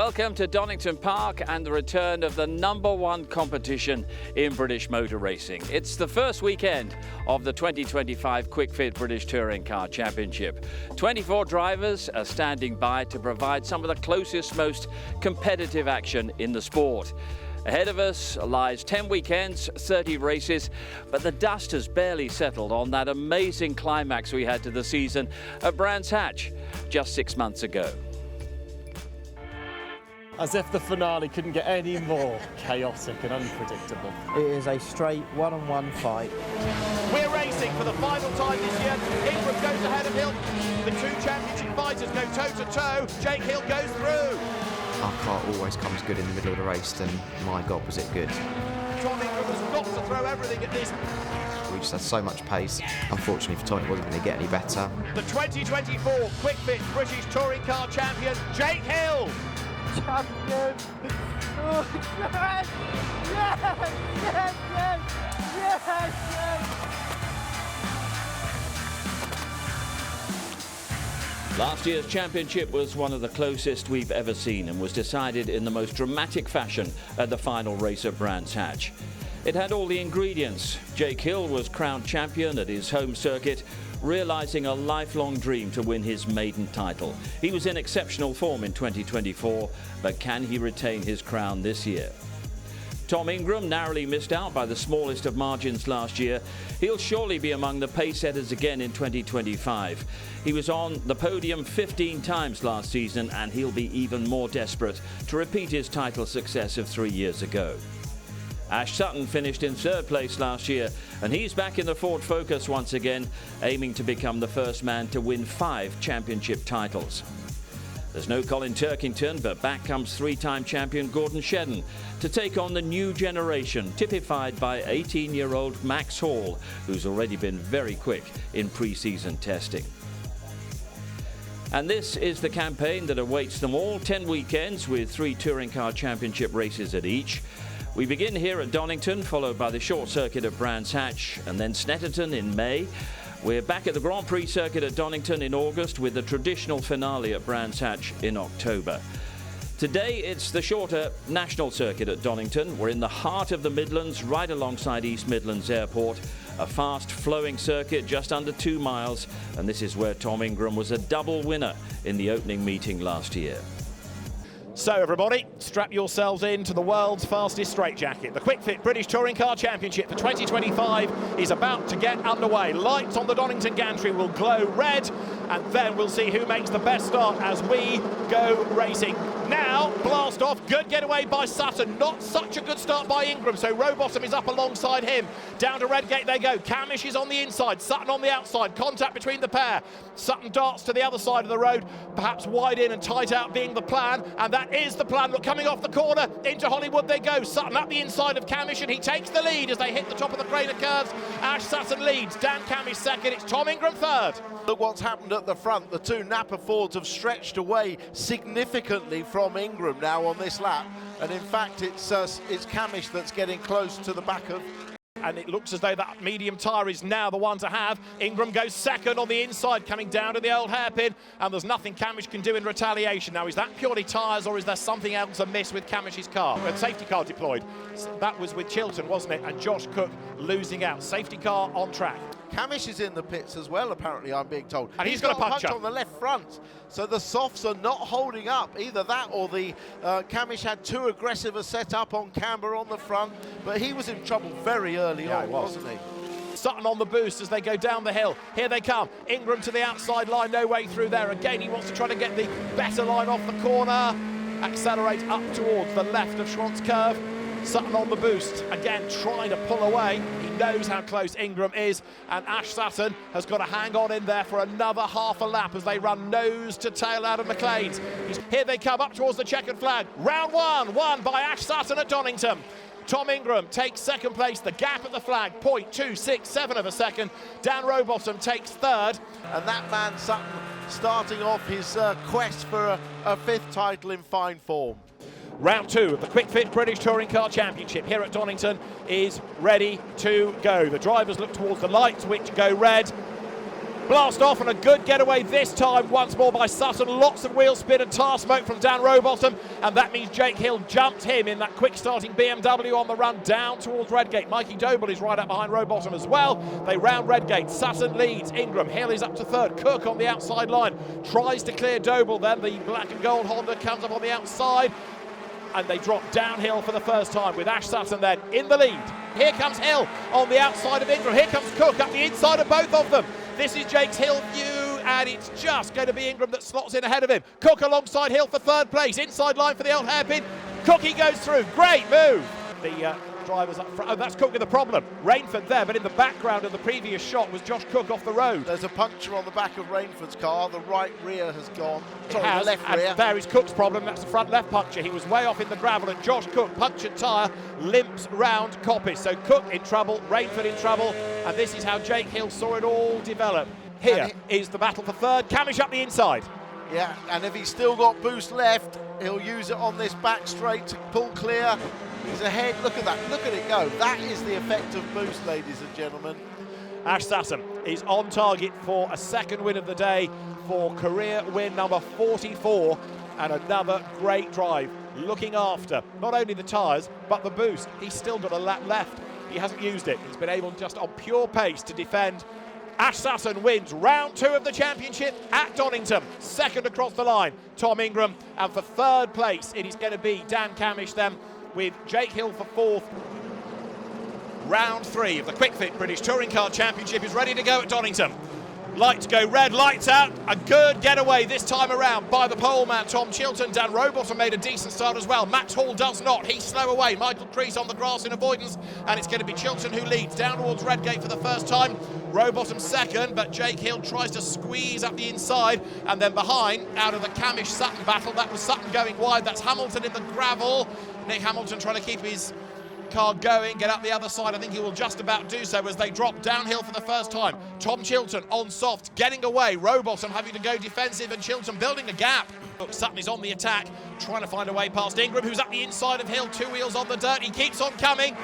Welcome to Donington Park and the return of the #1 competition in British motor racing. It's the first weekend of the 2025 Quick Fit British Touring Car Championship. 24 drivers are standing by to provide some of the closest, most competitive action in the sport. Ahead of us lies 10 weekends, 30 races, but the dust has barely settled on that amazing climax we had to the season at Brands Hatch just 6 months ago. As if the finale couldn't get any more chaotic and unpredictable. It is a straight one-on-one fight. We're racing for the final time this year. Ingram goes ahead of Hill. The two championship fighters go toe-to-toe. Jake Hill goes through. Our car always comes good in the middle of the race, and my God, was it good. Tom Ingram has got to throw everything at this. We just had so much pace. Unfortunately for Tom, it wasn't going to get any better. The 2024 Quick Fit British Touring Car Champion, Jake Hill. Champion! Oh, yes! Yes! Yes! Yes! Yes! Yes! Last year's championship was one of the closest we've ever seen and was decided in the most dramatic fashion at the final race at Brands Hatch. It had all the ingredients. Jake Hill was crowned champion at his home circuit, realising a lifelong dream to win his maiden title. He was in exceptional form in 2024, but can he retain his crown this year? Tom Ingram narrowly missed out by the smallest of margins last year. He'll surely be among the pace setters again in 2025. He was on the podium 15 times last season, and he'll be even more desperate to repeat his title success of 3 years ago. Ash Sutton finished in third place last year, and he's back in the Ford Focus once again, aiming to become the first man to win 5 championship titles. There's no Colin Turkington, but back comes 3-time champion Gordon Shedden to take on the new generation, typified by 18-year-old Max Hall, who's already been very quick in pre-season testing. And this is the campaign that awaits them all, 10 weekends with 3 Touring Car Championship races at each. We begin here at Donington, followed by the short circuit at Brands Hatch, and then Snetterton in May. We're back at the Grand Prix circuit at Donington in August, with the traditional finale at Brands Hatch in October. Today it's the shorter national circuit at Donington. We're in the heart of the Midlands, right alongside East Midlands Airport. A fast flowing circuit just under 2 miles, and this is where Tom Ingram was a double winner in the opening meeting last year. So everybody, strap yourselves in to the world's fastest straightjacket. The Quick Fit British Touring Car Championship for 2025 is about to get underway. Lights on the Donington gantry will glow red, and then we'll see who makes the best start as we go racing. Now, blast off, good getaway by Sutton. Not such a good start by Ingram, so Rowbottom is up alongside him. Down to Redgate they go. Cammish is on the inside, Sutton on the outside. Contact between the pair. Sutton darts to the other side of the road, perhaps wide in and tight out being the plan, and that is the plan. Look, coming off the corner, into Hollywood they go. Sutton up the inside of Cammish, and he takes the lead as they hit the top of the Craner curves. Ash Sutton leads, Dan Cammish second, it's Tom Ingram third. Look what's happened at the front. The two Napa Fords have stretched away significantly from Ingram now on this lap, and in fact it's Cammish that's getting close to the back of. And it looks as though that medium tyre is now the one to have. Ingram goes second on the inside, coming down to the old hairpin, and there's nothing Cammish can do in retaliation. Now, is that purely tyres, or is there something else amiss with Cammish's car? A safety car deployed. That was with Chilton, wasn't it? And Josh Cook losing out. Safety car on track. Cammish is in the pits as well, apparently, I'm being told. And he's got a punch on the left front. So the softs are not holding up. Either that or the Cammish had too aggressive a setup on camber on the front, but he was in trouble very early on, wasn't he? Sutton on the boost as they go down the hill. Here they come. Ingram to the outside line, no way through there. Again, he wants to try to get the better line off the corner. Accelerate up towards the left of Schwant's curve. Sutton on the boost, again trying to pull away. He knows how close Ingram is, and Ash Sutton has got to hang on in there for another half a lap as they run nose to tail out of McLean's. Here they come up towards the checkered flag. Round one, won by Ash Sutton at Donington. Tom Ingram takes second place, the gap at the flag, 0.267 of a second. Dan Rowbottom takes third. And that man Sutton starting off his quest for a 5th title in fine form. Round 2 of the Quick Fit British Touring Car Championship here at Donington is ready to go. The drivers look towards the lights, which go red. Blast off, and a good getaway this time once more by Sutton. Lots of wheel spin and tyre smoke from Dan Rowbottom, and that means Jake Hill jumped him in that quick starting BMW on the run down towards Redgate. Mikey Doble is right up behind Rowbottom as well. They round Redgate. Sutton leads. Ingram. Hill is up to third. Cook on the outside line tries to clear Doble. Then the black and gold Honda comes up on the outside, and they drop downhill for the first time with Ash Sutton then in the lead. Here comes Hill on the outside of Ingram. Here comes Cook up the inside of both of them. This is Jake's Hill view, and it's just going to be Ingram that slots in ahead of him. Cook alongside Hill for third place. Inside line for the old hairpin. Cookie goes through. Great move. The drivers up front. Oh, that's Cook with the problem. Rainford there, but in the background of the previous shot was Josh Cook off the road. There's a puncture on the back of Rainford's car. The right rear has gone. Sorry, it has, the left and rear. there is Cook's problem. That's the front left puncture. He was way off in the gravel, and Josh Cook, punctured tyre, limps round Coppice. So Cook in trouble, Rainford in trouble, and this is how Jake Hill saw it all develop. Here is the battle for third. Cammish up the inside. Yeah, and if he's still got boost left, he'll use it on this back straight to pull clear. He's ahead. Look at that. Look at it go. That is the effect of boost, ladies and gentlemen. Ash Sutton is on target for a second win of the day, for career win number 44, and another great drive, looking after not only the tyres but the boost. He's still got a lap left. He hasn't used it. He's been able just on pure pace to defend. Ash Sutton wins round 2 of the championship at Donington. Second across the line, Tom Ingram. And for third place, it is going to be Dan Cammish then, with Jake Hill for fourth. Round 3 of the Quick Fit British Touring Car Championship is ready to go at Donington. Lights go red, lights out. A good getaway this time around by the pole man, Tom Chilton. Dan Rowbottom made a decent start as well. Max Hall does not. He's slow away. Michael Crease on the grass in avoidance, and it's going to be Chilton who leads down towards Redgate for the first time. Rowbottom second, but Jake Hill tries to squeeze up the inside, and then behind, out of the Cammish-Sutton battle, that was Sutton going wide. That's Hamilton in the gravel. Nick Hamilton trying to keep his car going, get up the other side. I think he will just about do so as they drop downhill for the first time. Tom Chilton on soft, getting away. Rowbottom having to go defensive, and Chilton building a gap. Look, Sutton is on the attack, trying to find a way past Ingram, who's up the inside of Hill, 2 wheels on the dirt. He keeps on coming.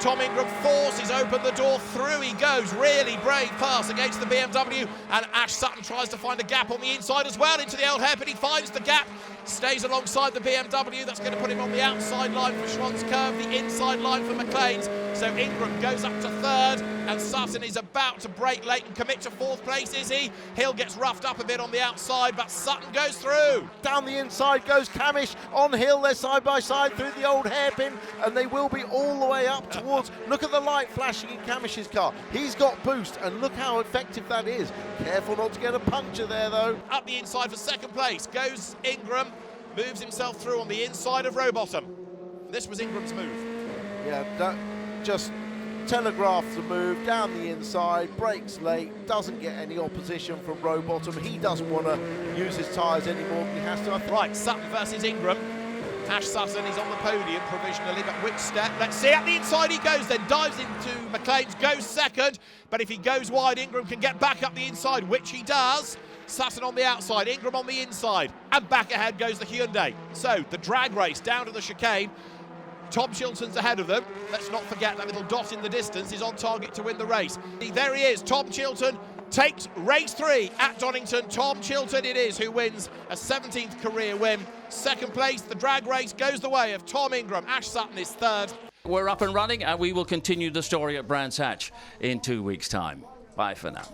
Tom Ingram forces open the door, through he goes. Really brave pass against the BMW, and Ash Sutton tries to find a gap on the inside as well into the old hairpin. He finds the gap, stays alongside the BMW. That's going to put him on the outside line for Schwann's Curve, the inside line for McLean's. So Ingram goes up to third, and Sutton is about to break late and commit to fourth place, is he? Hill gets roughed up a bit on the outside, but Sutton goes through. Down the inside goes Cammish on Hill. They're side by side through the old hairpin, and they will be all the way up towards. Look at the light flashing in Cammish's car. He's got boost, and look how effective that is. Careful not to get a puncture there, though. Up the inside for second place goes Ingram, moves himself through on the inside of Rowbottom. This was Ingram's move. Yeah, that just telegraphs the move down the inside, brakes late, doesn't get any opposition from Rowbottom. He doesn't want to use his tyres anymore than he has to. Right, Sutton versus Ingram. Ash Sutton is on the podium provisionally, but which step? Let's see, at the inside he goes, then dives into McLean's, goes second, but if he goes wide, Ingram can get back up the inside, which he does. Sutton on the outside, Ingram on the inside, and back ahead goes the Hyundai. So, the drag race down to the chicane. Tom Chilton's ahead of them. Let's not forget that little dot in the distance is on target to win the race. There he is, Tom Chilton takes race 3 at Donington. Tom Chilton it is who wins a 17th career win. Second place, the drag race goes the way of Tom Ingram. Ash Sutton is third. We're up and running, and we will continue the story at Brands Hatch in 2 weeks' time. Bye for now.